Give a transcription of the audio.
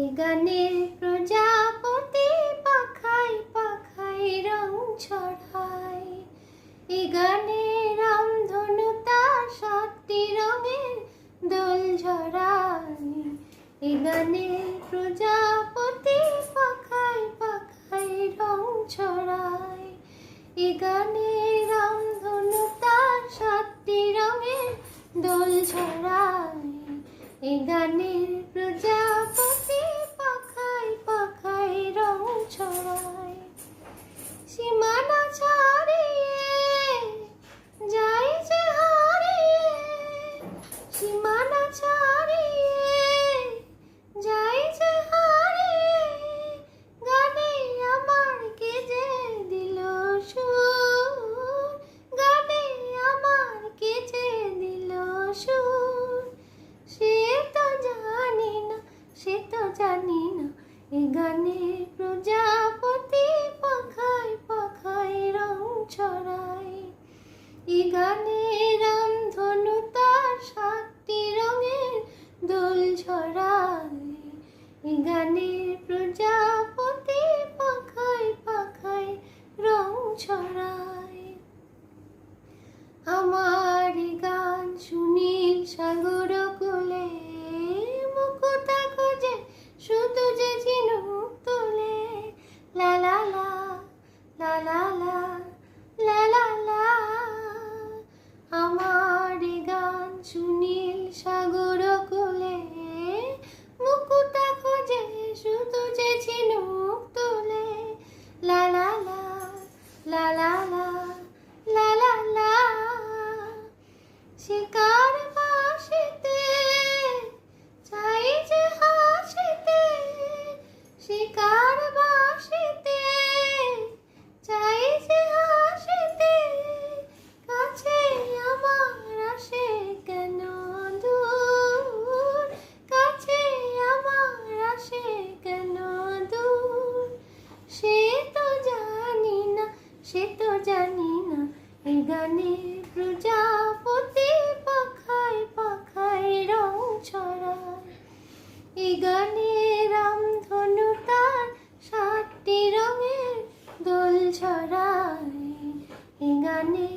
এ গানের প্রজাপতি পাখায় পাখায় রং ছড়ায়। এ গানে রামধনু তার 7টি রঙের দোল ঝরায়। এ গানে প্রজাপতি পাখায় পাখায় রং ছড়ায়। এ গানে রামধনু তার 7টি রঙের দোল ঝরায়। এ গানের প্রজাপতি পাখায় পাখায় রং ছড়ায়। সীমানা ছাড়িয়ে যাই যে হারিয়ে, সীমানা ছাড়িয়ে যাই যে হারিয়ে, গানে আমার কে যে দিল সুর, গানে আমার কে যে দিল সুর। সে তো জানি না, সে তো জানি না, এ গানে প্রজাপতি পাখায় পাখায় রং ছড়ায়। এ গানে রামধনু তার 7টি রঙের দোল ঝরায়। এ গানে প্রজাপতি পাখায় পাখায় রং ছড়ায়। আমার গান সুনীল সাগর কোলে, মুকুতা খোঁজে শুধু যে ঝিনুক তোলে। লা লা লা লা লা লা লা লা লা। আমার গান সুনীল সাগর কোলে, মুকুতা খোঁজে শুধু যে ঝিনুক তোলে। লা লা লা লা লা লা লা লা লা। শিকার বাসিতে চাই যে হাসিতে, শিকার বাসিতে চাই যে হাসিতে, কাছে আমার আসে কেন দূর, কাছে আমার আসে কেন দূর। সে তো জানি না, সে তো জানি না, এ গানে প্রজাপতি পাখায় পাখায় রং ছড়ায়। এ গানে রামধনু তার 7টি রঙের দোল ঝরায়। এ গানে